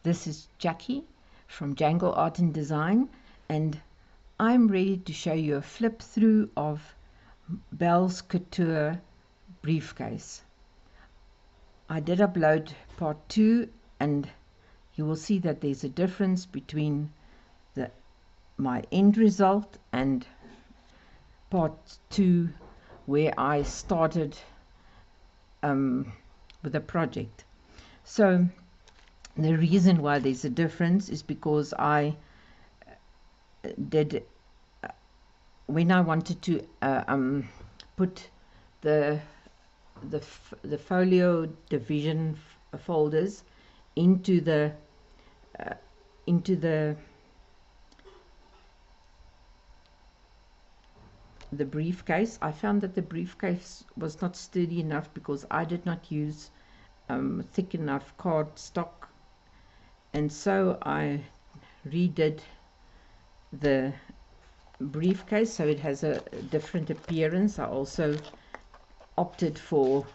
This is Jackie from Jangle Art and Design, and I'm ready to show you a flip through of Belle'scouture briefcase. I did upload part 2, and you will see that there's a difference between my end result and part 2, where I started with a project. So the reason why there's a difference is because I did, when I wanted to put the folio division folders into the briefcase, I found that the briefcase was not sturdy enough because I did not use thick enough card stock, and so I redid the briefcase so it has a different appearance. I also opted for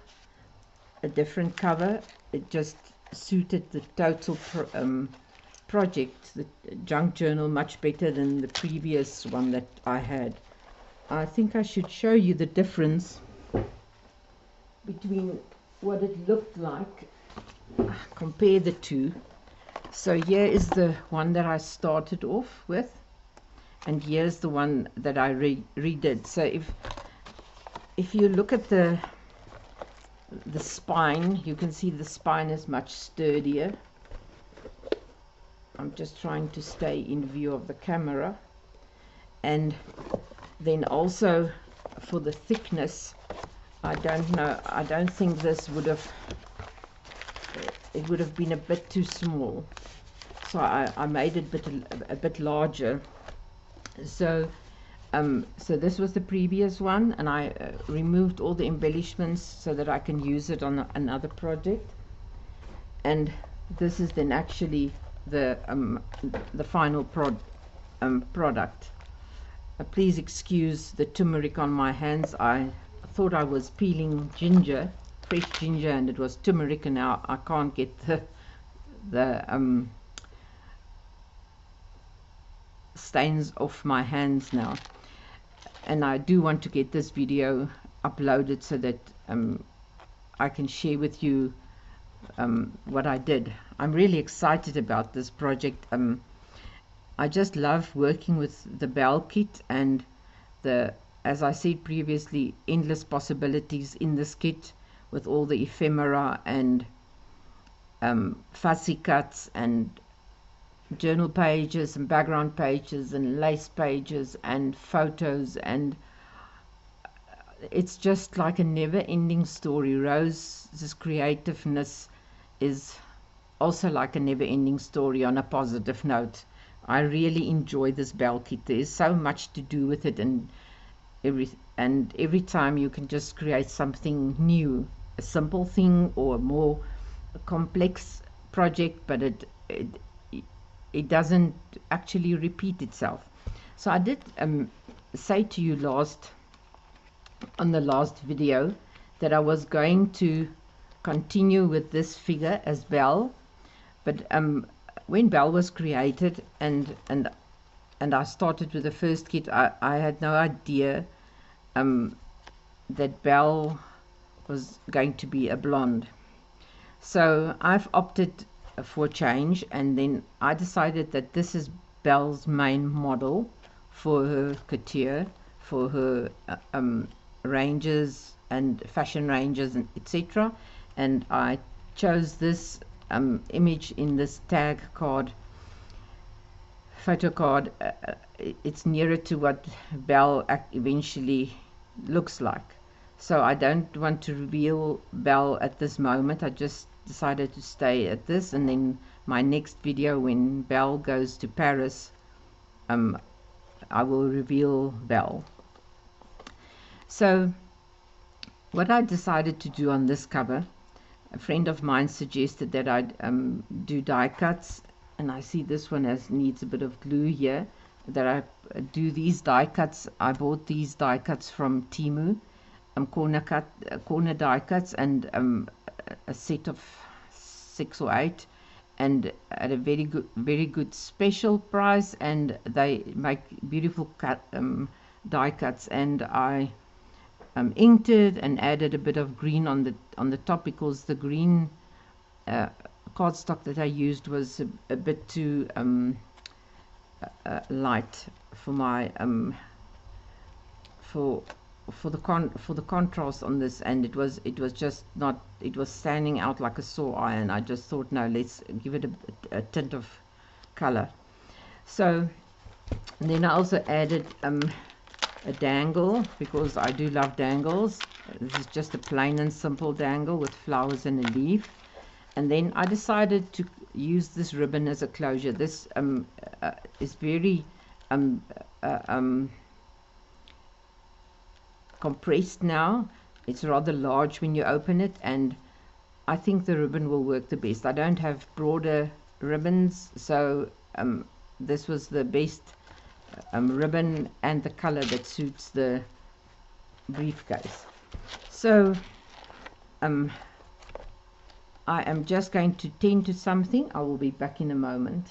a different cover. It just suited the total project, the junk journal, much better than the previous one that I had. I think I should show you the difference between what it looked like. Compare the two. So here is the one that I started off with, and here's the one that I redid. So if you look at the spine, you can see the spine is much sturdier. I'm just trying to stay in view of the camera. And then also for the thickness, I don't think this would have, it would have been a bit too small, so I made it a bit larger. So so this was the previous one, and I removed all the embellishments so that I can use it on another project. And this is then actually the final product. Please excuse the turmeric on my hands. I thought I was peeling ginger, fresh ginger, and it was turmeric, and now I can't get the stains off my hands now. And I do want to get this video uploaded so that I can share with you what I did. I'm really excited about this project. I just love working with the Belle kit, and as I said previously, endless possibilities in this kit with all the ephemera and fussy cuts and journal pages and background pages and lace pages and photos, and it's just like a never-ending story. Rose's creativeness is also like a never-ending story on a positive note. I really enjoy this Belle kit. There's so much to do with it, and every time you can just create something new, a simple thing or a more complex project, but it doesn't actually repeat itself. So I did say to you on the last video that I was going to continue with this figure as Belle, but when Belle was created and I started with the first kit, I had no idea that Belle was going to be a blonde. So I've opted for change, and then I decided that this is Belle's main model for her couture, for her ranges and fashion ranges and etc. And I chose this image in this tag card, photo card. It's nearer to what Belle eventually looks like. So I don't want to reveal Belle at this moment. I just decided to stay at this, and then my next video, when Belle goes to Paris, I will reveal Belle. So what I decided to do on this cover, a friend of mine suggested that I do die cuts, and I see this one needs a bit of glue here, that I do these die cuts. I bought these die cuts from Temu, corner die cuts, and a set of 6 or 8, and at a very good special price, and they make beautiful die cuts. And I inked it and added a bit of green on the top, because the green cardstock that I used was a bit too light for my for the contrast on this, and it was just not, it was standing out like a sore iron. I just thought, no, let's give it a tint of color. So then I also added a dangle, because I do love dangles. This is just a plain and simple dangle with flowers and a leaf. And then I decided to use this ribbon as a closure. This is very compressed now. It's rather large when you open it, and I think the ribbon will work the best. I don't have broader ribbons, so this was the best ribbon and the color that suits the briefcase. So I am just going to tend to something. I will be back in a moment.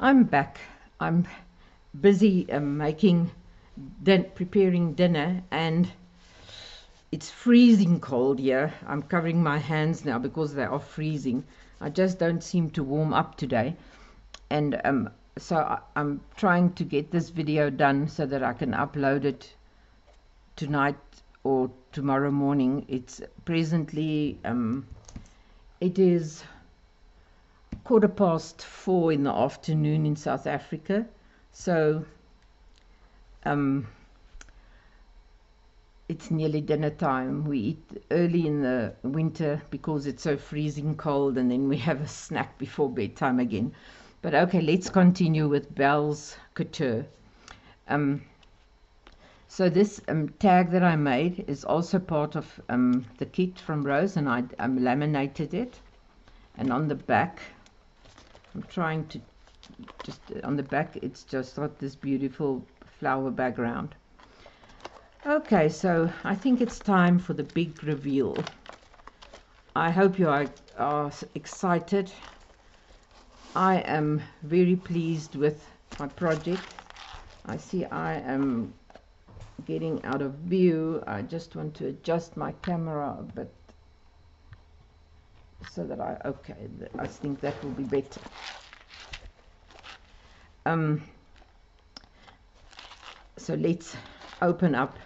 I'm back. I'm busy preparing dinner, and it's freezing cold here. I'm covering my hands now because they are freezing. I just don't seem to warm up today, and so I'm trying to get this video done so that I can upload it tonight or tomorrow morning. It's presently it is 4:15 in the afternoon in South Africa, so it's nearly dinner time. We eat early in the winter because it's so freezing cold, and then we have a snack before bedtime again. But okay, let's continue with Belle'scouture. So this tag that I made is also part of the kit from Rose, and I laminated it. And on the back, I'm trying to just, on the back, it's just got this beautiful flower background. Okay, so I think it's time for the big reveal. I hope you are excited. I am very pleased with my project. I see I am getting out of view. I just want to adjust my camera a bit so that I think that will be better. So let's open up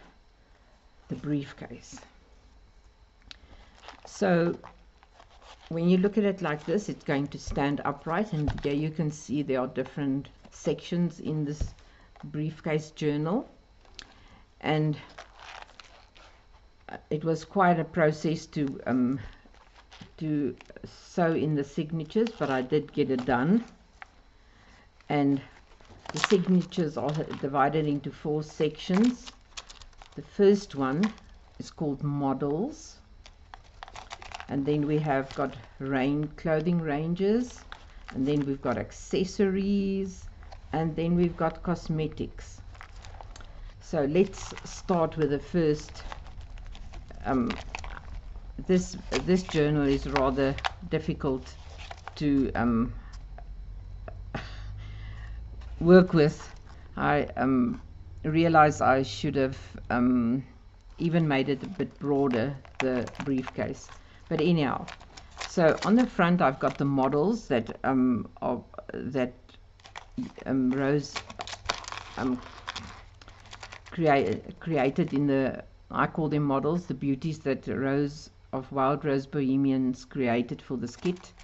the briefcase. So when you look at it like this, it's going to stand upright, and there you can see there are different sections in this briefcase journal, and it was quite a process to sew in the signatures, but I did get it done. And the signatures are divided into 4 sections. The first one is called models, and then we have got clothing ranges, and then we've got accessories, and then we've got cosmetics. So let's start with the first. This journal is rather difficult to work with. I realize I should have even made it a bit broader, the briefcase. But anyhow, so on the front I've got the models that Rose created in the, I call them models, the beauties that Rose of Wild Rose Bohemians created for this kit,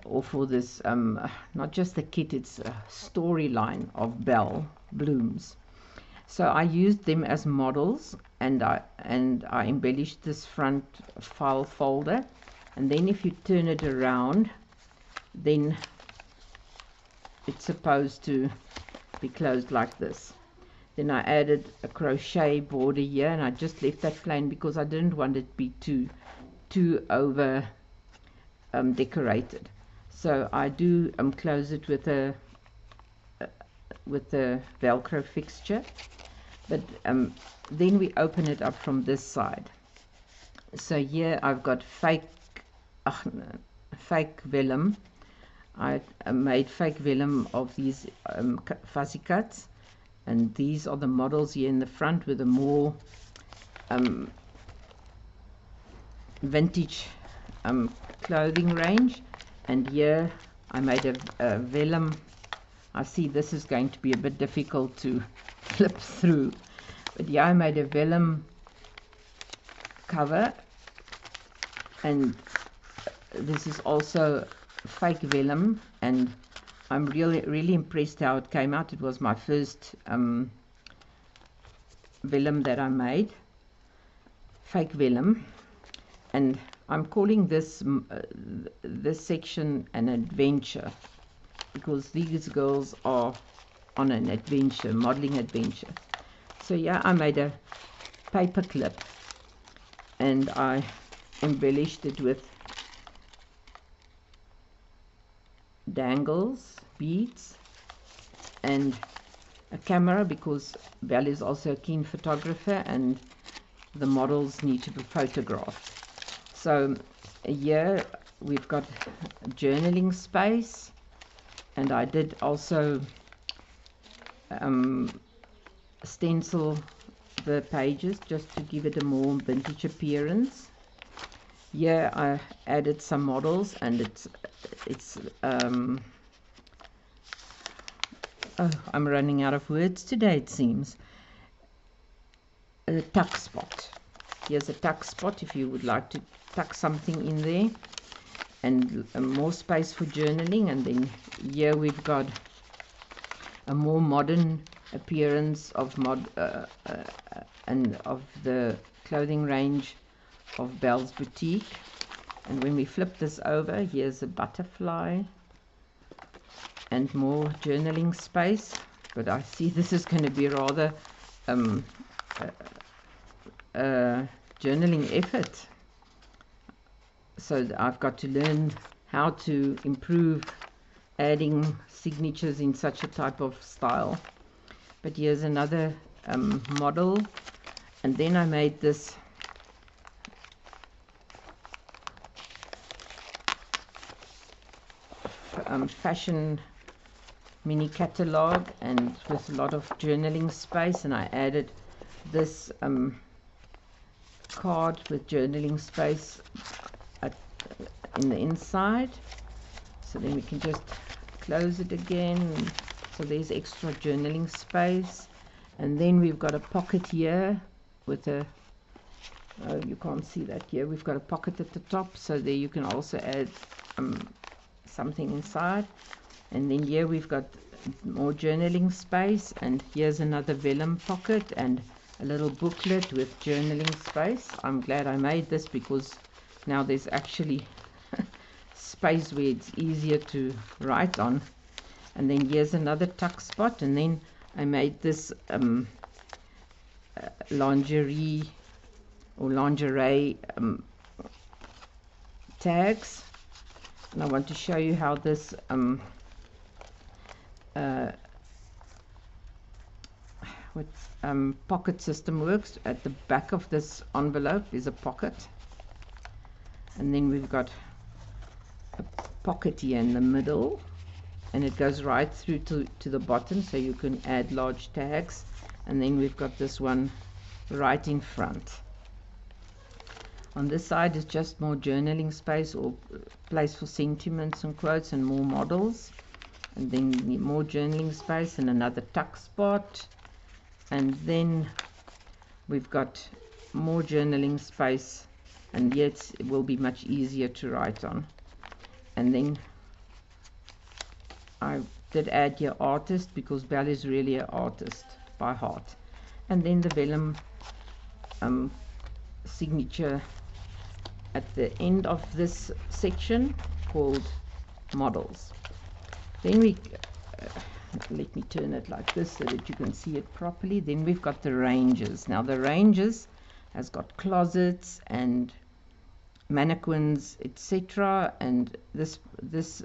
or for this not just the kit, it's a storyline of Belle Blooms. So I used them as models, and I embellished this front file folder, and then if you turn it around, then it's supposed to be closed like this. Then I added a crochet border here, and I just left that plain because I didn't want it to be too over decorated. So I do close it with a Velcro fixture, but then we open it up from this side. So here I've got fake fake vellum. I made fake vellum of these fussy cuts, and these are the models here in the front with a more vintage clothing range. And here I made a vellum. I see this is going to be a bit difficult to flip through, but yeah, I made a vellum cover, and this is also fake vellum, and I'm really impressed how it came out. It was my first vellum that I made, fake vellum, and I'm calling this this section an adventure, because these girls are on an adventure, modeling adventure. So yeah, I made a paper clip and I embellished it with dangles, beads, and a camera, because Belle is also a keen photographer and the models need to be photographed. So here we've got journaling space, and I did also stencil the pages just to give it a more vintage appearance. Here I added some models, and oh, I'm running out of words today, it seems. A tuck spot. Here's a tuck spot if you would like to tuck something in there, and more space for journaling. And then here we've got a more modern appearance of and of the clothing range of Belle's Boutique. And when we flip this over, here's a butterfly and more journaling space. But I see this is going to be rather journaling effort, so I've got to learn how to improve adding signatures in such a type of style. But here's another model, and then I made this fashion mini catalog, and with a lot of journaling space, and I added this card with journaling space in the inside. So then we can just close it again. So there's extra journaling space, and then we've got a pocket here with a you can't see that here. We've got a pocket at the top, so there you can also add something inside. And then here we've got more journaling space, and here's another vellum pocket and a little booklet with journaling space. I'm glad I made this, because now there's actually space where it's easier to write on. And then here's another tuck spot, and then I made this lingerie or lingerie tags, and I want to show you how this pocket system works. At the back of this envelope is a pocket, and then we've got a pocket here in the middle, and it goes right through to the bottom, so you can add large tags. And then we've got this one right in front. On this side is just more journaling space, or place for sentiments and quotes, and more models, and then more journaling space and another tuck spot. And then we've got more journaling space, and yet it will be much easier to write on. And then I did add here artist, because Belle is really an artist by heart. And then the vellum signature at the end of this section called models. Then we let me turn it like this so that you can see it properly. Then we've got the ranges. Now the ranges has got closets and mannequins, etc. And this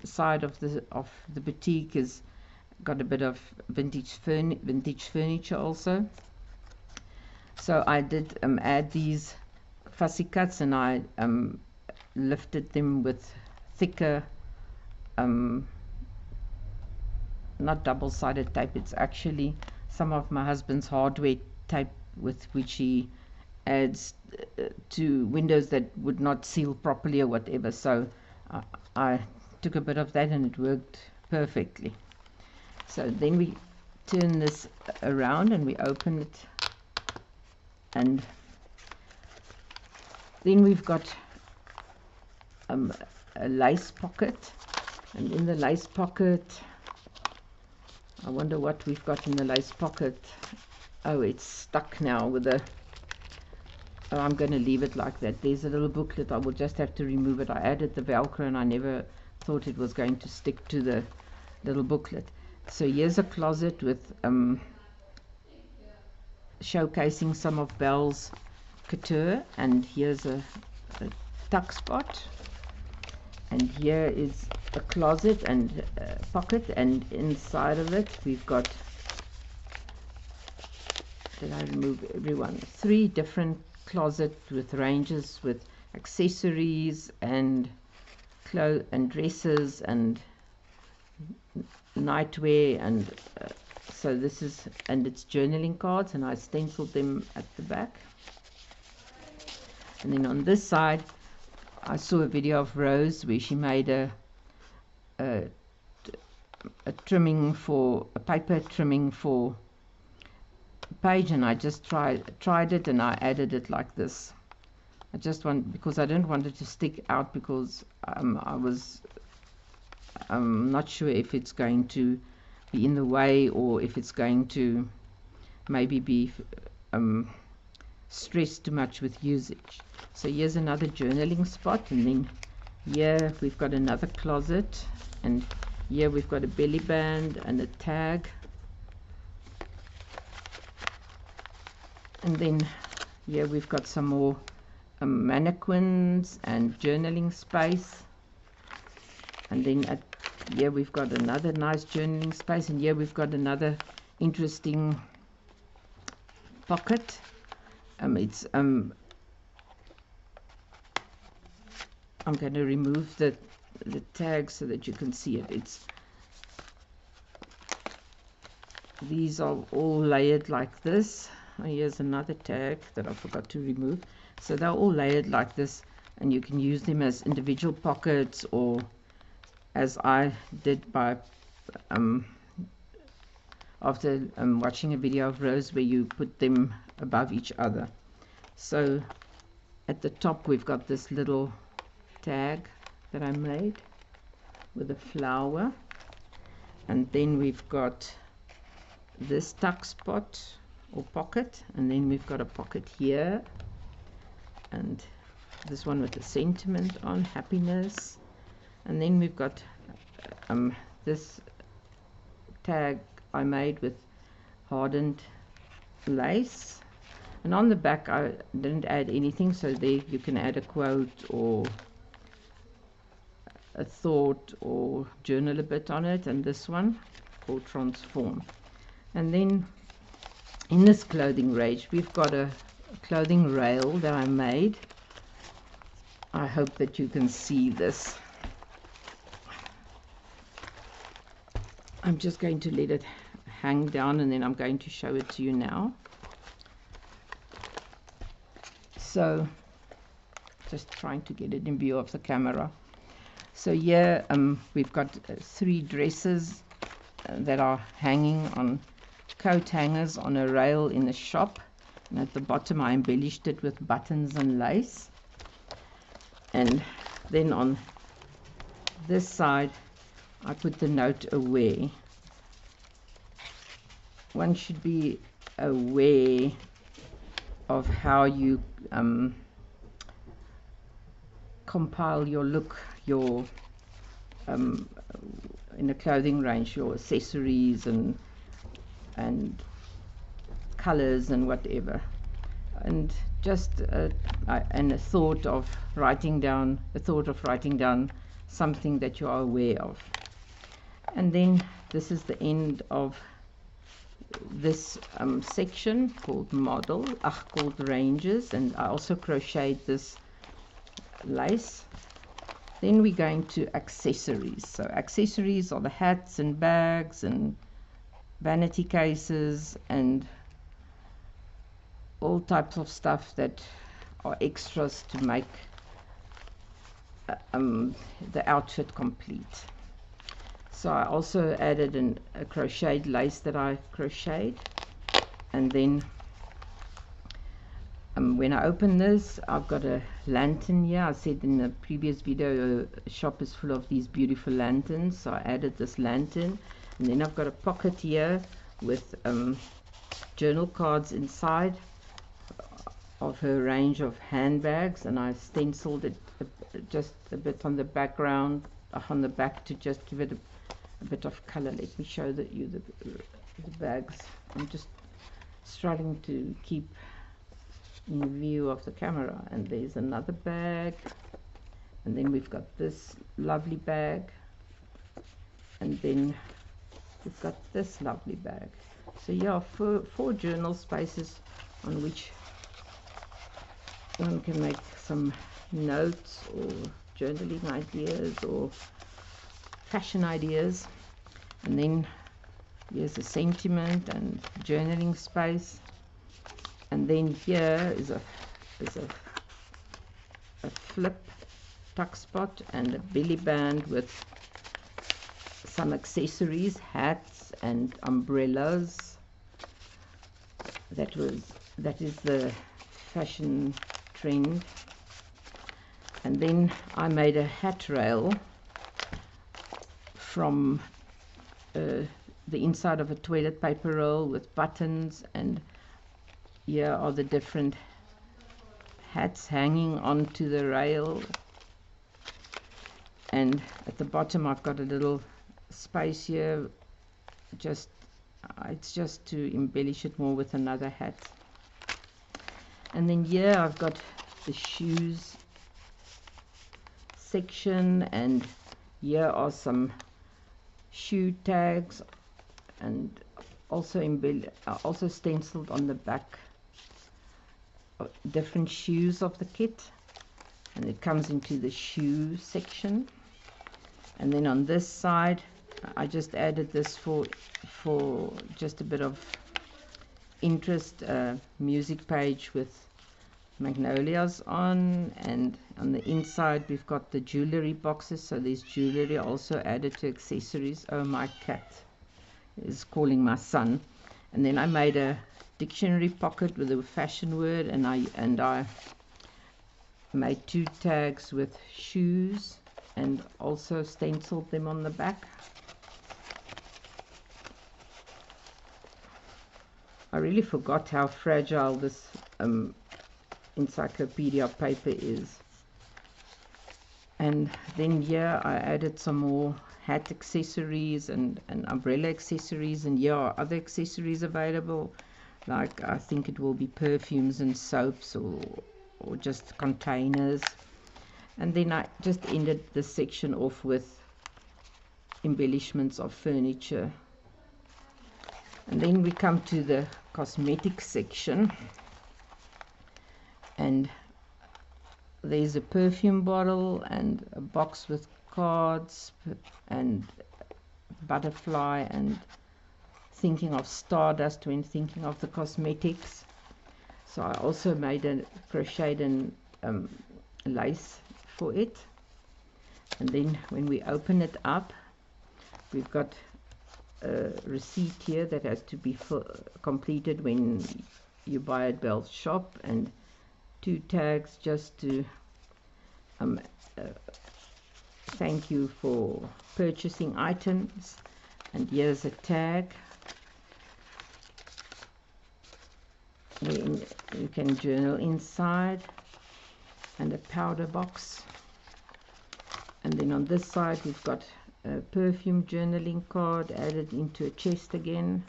side of the boutique has got a bit of vintage furniture also. So I did add these fussy cuts, and I lifted them with thicker, not double-sided tape, it's actually some of my husband's hardware tape with which he adds to windows that would not seal properly or whatever. So I took a bit of that and it worked perfectly. So then we turn this around and we open it, and then we've got a lace pocket, and in the lace pocket, I wonder what we've got in the lace pocket. Oh, it's stuck now with a, oh, I'm going to leave it like that. There's a little booklet. I will just have to remove it. I added the Velcro and I never thought it was going to stick to the little booklet. So here's a closet with showcasing some of Belle's Couture, and here's a tuck spot, and here is a closet and pocket, and inside of it we've got, did I remove everyone? 3 different closets with ranges with accessories and clothes and dresses and nightwear, and so this is, and it's journaling cards, and I stenciled them at the back. And then on this side I saw a video of Rose where she made a trimming for a paper trimming for a page, and I just tried it and I added it like this. I just want, because I don't want it to stick out, because I was not sure if it's going to be in the way or if it's going to maybe be stressed too much with usage. So here's another journaling spot, and then here we've got another closet, and here we've got a belly band and a tag, and then here we've got some more mannequins and journaling space, and then here we've got another nice journaling space, and here we've got another interesting pocket. It's I'm going to remove the tag so that you can see it. These are all layered like this. Oh, here's another tag that I forgot to remove. So they're all layered like this, and you can use them as individual pockets, or as I did by after watching a video of Rose where you put them above each other. So at the top we've got this little tag that I made with a flower, and then we've got this tuck spot or pocket, and then we've got a pocket here, and this one with a sentiment on happiness, and then we've got this tag I made with hardened lace, and on the back I didn't add anything, so there you can add a quote or a thought or journal a bit on it, and this one called Transform. And then in this clothing range we've got a clothing rail that I made. I hope that you can see this. I'm just going to let it hang down, and then I'm going to show it to you now. So just trying to get it in view of the camera. So here we've got 3 dresses that are hanging on coat hangers on a rail in the shop, and at the bottom I embellished it with buttons and lace. And then on this side I put the note aware. One should be aware of how you compile your look, your in a clothing range, your accessories and colors and whatever, and just and a thought of writing down something that you are aware of. And then this is the end of this section called called ranges, and I also crocheted this lace, Then we're going to accessories. So accessories are the hats and bags and vanity cases and all types of stuff that are extras to make the outfit complete. So I also added a crocheted lace that I crocheted, and then when I open this, I've got a lantern here. I said in the previous video, a shop is full of these beautiful lanterns, so I added this lantern. And then I've got a pocket here with journal cards inside of her range of handbags, and I stenciled it just a bit on the background, on the back, to just give it a bit of color. Let me show you the bags. I'm just struggling to keep in view of the camera. And there's another bag, and then we've got this lovely bag, and then we've got this lovely bag. So yeah, four journal spaces on which one can make some notes or journaling ideas or fashion ideas. And then here's a sentiment and journaling space. And then here is a flip tuck spot and a belly band with some accessories, hats and umbrellas. That is the fashion trend. And then I made a hat rail from the inside of a toilet paper roll with buttons, and here are the different hats hanging onto the rail. And at the bottom I've got a little space here, it's just to embellish it more with another hat. And then here I've got the shoes section, and here are some shoe tags, and also stenciled on the back different shoes of the kit, and it comes into the shoe section. And then on this side I just added this for just a bit of interest, music page with magnolias on, and on the inside we've got the jewelry boxes, so there's jewelry also added to accessories. Oh, my cat is calling my son. And then I made a dictionary pocket with a fashion word, and I made two tags with shoes and also stenciled them on the back. I really forgot how fragile this encyclopedia paper is. And then here I added some more hat accessories and umbrella accessories, and here are other accessories available, like I think it will be perfumes and soaps or just containers. And then I just ended this section off with embellishments of furniture. And then we come to the cosmetics section, and there's a perfume bottle and a box with cards and butterfly, and thinking of stardust when thinking of the cosmetics. So I also made a crocheted lace for it. And then when we open it up, we've got a receipt here that has to be completed when you buy at Belle's shop, and two tags just to thank you for purchasing items. And here's a tag where you can journal inside, and a powder box. And then on this side we've got a perfume journaling card added into a chest again.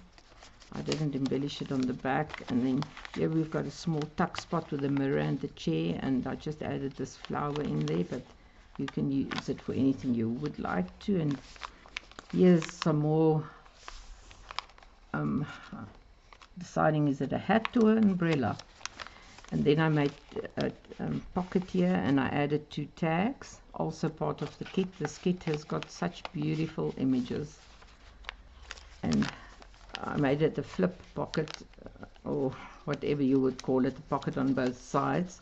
I didn't embellish it on the back. And then here we've got a small tuck spot with a mirror and the chair, and I just added this flower in there, but you can use it for anything you would like to. And here's some more deciding, is it a hat or an umbrella? And then I made a pocket here, and I added 2 tags, also part of the kit. This kit has got such beautiful images, and I made it a flip pocket, or whatever you would call it, a pocket on both sides.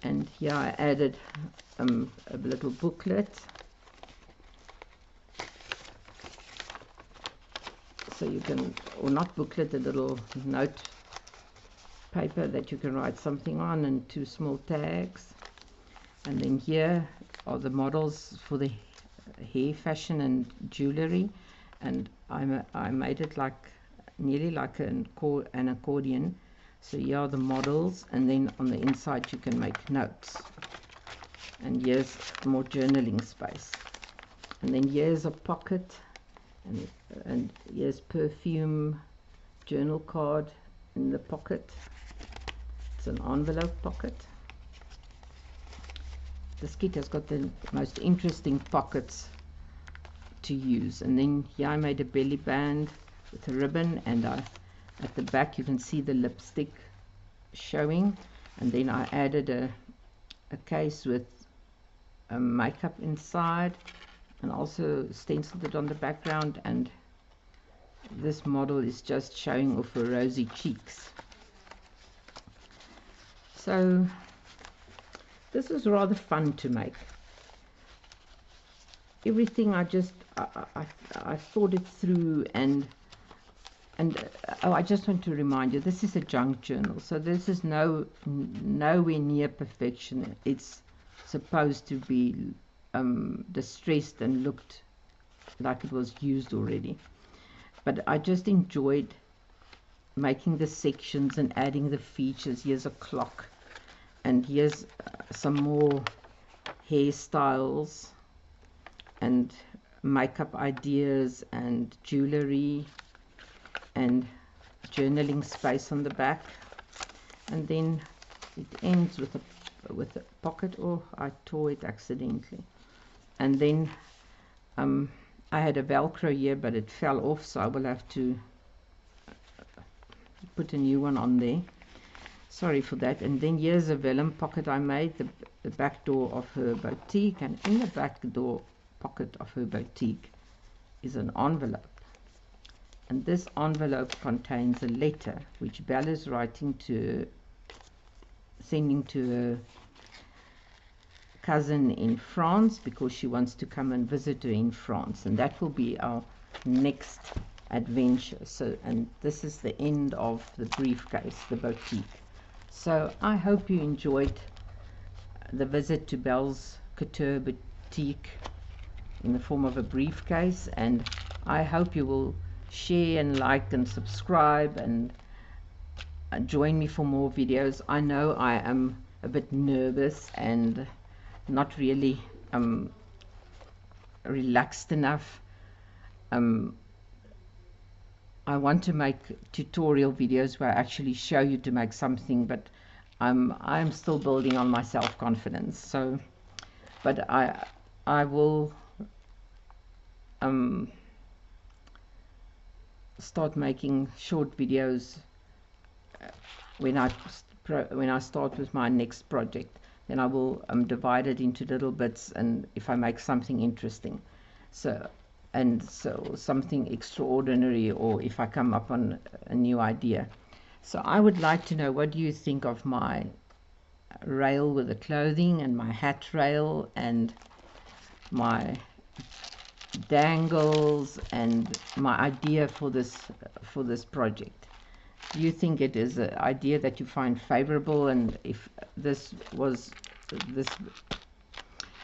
And here I added a little booklet, so you can, or not booklet, a little note paper that you can write something on, and 2 small tags. And then here are the models for the hair, fashion and jewelry, and I made it like nearly like an accordion. So here are the models, and then on the inside you can make notes, and here's more journaling space. And then here's a pocket, and here's perfume journal card in the pocket. It's an envelope pocket. This kit has got the most interesting pockets to use. And then here I made a belly band with a ribbon, and at the back you can see the lipstick showing. And then I added a case with makeup inside, and also stenciled it on the background. And this model is just showing off her rosy cheeks. So this is rather fun to make. Everything I thought it through, and oh, I just want to remind you, this is a junk journal, so this is nowhere near perfection. It's supposed to be distressed and looked like it was used already, but I just enjoyed making the sections and adding the features. Here's a clock, and here's some more hairstyles and makeup ideas and jewelry and journaling space on the back. And then it ends with a pocket. Oh, I tore it accidentally. And then I had a Velcro here, but it fell off, so I will have to put a new one on there. Sorry for that. And then here's a vellum pocket I made, the back door of her boutique, and in the back door pocket of her boutique is an envelope. And this envelope contains a letter which Belle is sending to her cousin in France, because she wants to come and visit her in France, and that will be our next adventure. So, and this is the end of the briefcase, the boutique. So I hope you enjoyed the visit to Belle'scouture boutique in the form of a briefcase, and I hope you will share and like and subscribe and join me for more videos. I know I am a bit nervous and not really relaxed enough. I want to make tutorial videos where I actually show you to make something, but I'm still building on my self-confidence. So, but I will start making short videos when I start with my next project. Then I will divide it into little bits, and if I make something interesting, so something extraordinary, or if I come up on a new idea. So I would like to know, what do you think of my rail with the clothing, and my hat rail, and my dangles, and my idea for this project? Do you think it is an idea that you find favorable? And if this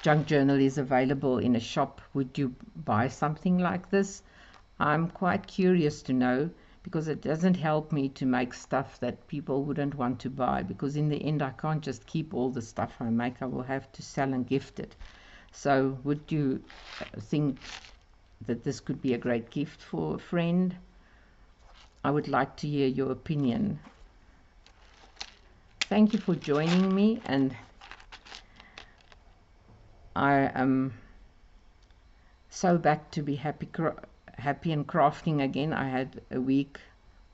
junk journal is available in a shop, would you buy something like this? I'm quite curious to know, because it doesn't help me to make stuff that people wouldn't want to buy, because in the end I can't just keep all the stuff I make. I will have to sell and gift it. So would you think that this could be a great gift for a friend? I would like to hear your opinion. Thank you for joining me, and I am so back to be happy and crafting again. I had a week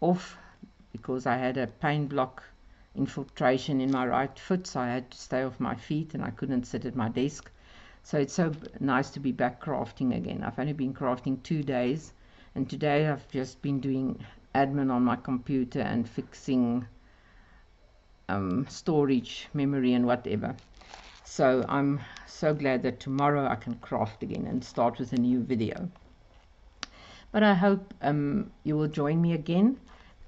off because I had a pain block infiltration in my right foot, so I had to stay off my feet and I couldn't sit at my desk. So it's so nice to be back crafting again. I've only been crafting 2 days, and today I've just been doing admin on my computer and fixing storage, memory and whatever. So I'm so glad that tomorrow I can craft again and start with a new video. But I hope you will join me again.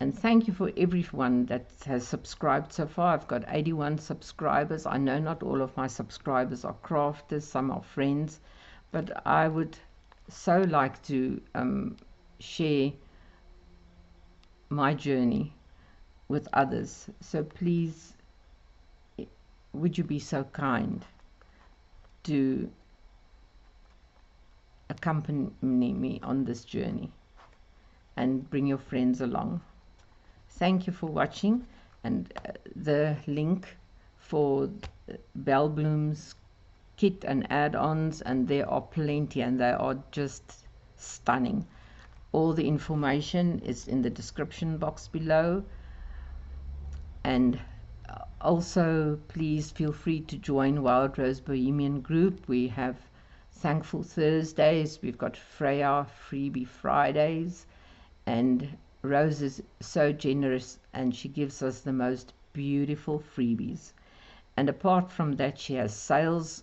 And thank you for everyone that has subscribed so far. I've got 81 subscribers. I know not all of my subscribers are crafters, some are friends, but I would so like to share my journey with others. So please, would you be so kind to accompany me on this journey and bring your friends along. Thank you for watching, and the link for Belle Blooms Kit and add-ons, and there are plenty and they are just stunning. All the information is in the description box below, and also please feel free to join Wild Rose Bohemian group. We have Thankful Thursdays, we've got Freya Freebie Fridays, and Rose is so generous and she gives us the most beautiful freebies. And apart from that, she has sales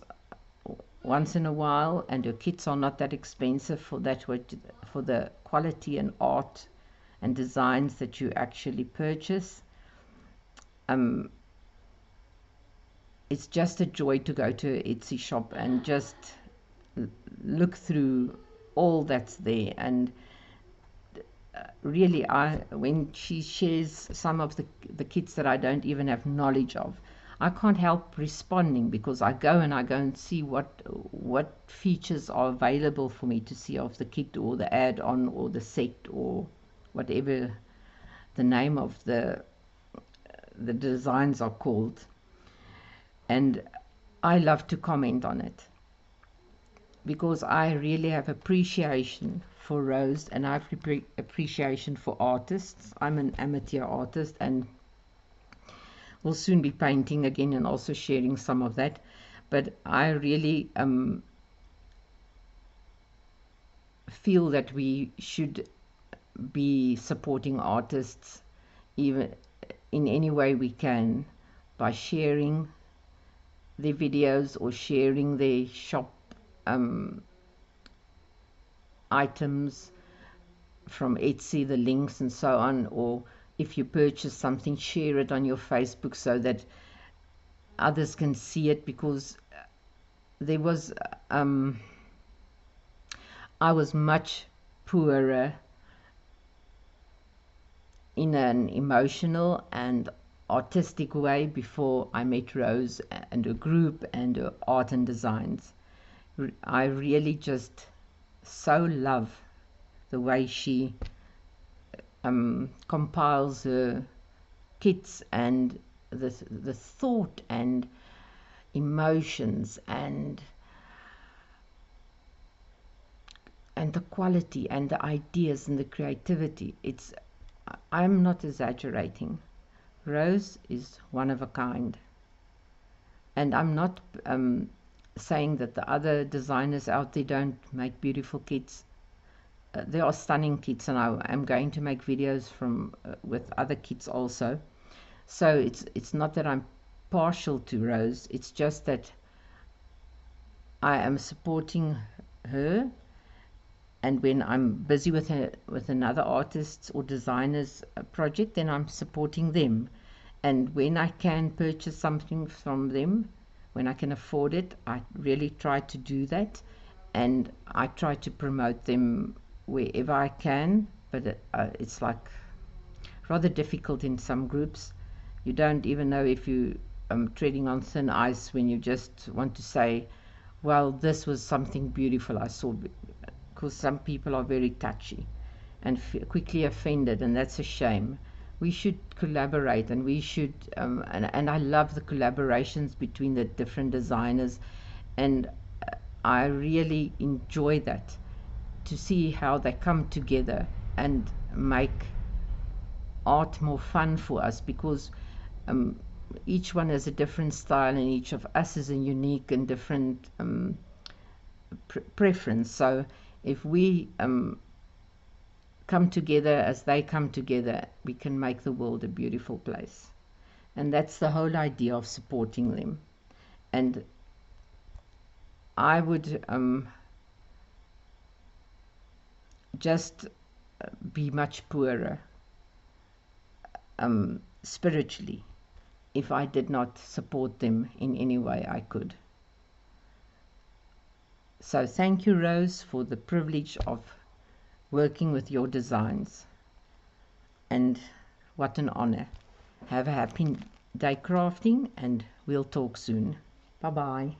once in a while, and her kits are not that expensive for the quality and art and designs that you actually purchase. It's just a joy to go to an Etsy shop and just look through all that's there. And really, when she shares some of the kits that I don't even have knowledge of, I can't help responding, because I go and see what features are available for me to see of the kit or the add-on or the set or whatever the name of the designs are called. And I love to comment on it, because I really have appreciation for Rose, and I have appreciation for artists. I'm an amateur artist and will soon be painting again and also sharing some of that. But I really feel that we should be supporting artists even in any way we can, by sharing their videos or sharing their shop items from Etsy, the links and so on, or if you purchase something, share it on your Facebook so that others can see it. Because there was I was much poorer in an emotional and artistic way before I met Rose and her group and her art and designs. I really just so love the way she compiles her kits, and the thought and emotions and the quality and the ideas and the creativity. I'm not exaggerating. Rose is one of a kind, and I'm not saying that the other designers out there don't make beautiful kits. There are stunning kits, and I am going to make videos with other kits also. So it's not that I'm partial to Rose, it's just that I am supporting her, and when I'm busy with another artist or designer's project, then I'm supporting them. And when I can purchase something from them, when I can afford it, I really try to do that, and I try to promote them wherever I can. But it's like rather difficult in some groups. You don't even know if you treading on thin ice when you just want to say, well, this was something beautiful I saw, because some people are very touchy and quickly offended, and that's a shame. We should collaborate, and we should and I love the collaborations between the different designers, and I really enjoy that, to see how they come together and make art more fun for us. Because each one has a different style, and each of us is a unique and different preference. So if we come together as they come together, we can make the world a beautiful place. And that's the whole idea of supporting them. And I would just be much poorer spiritually if I did not support them in any way I could. So thank you, Rose, for the privilege of working with your designs, and what an honor. Have a happy day crafting, and we'll talk soon. Bye bye.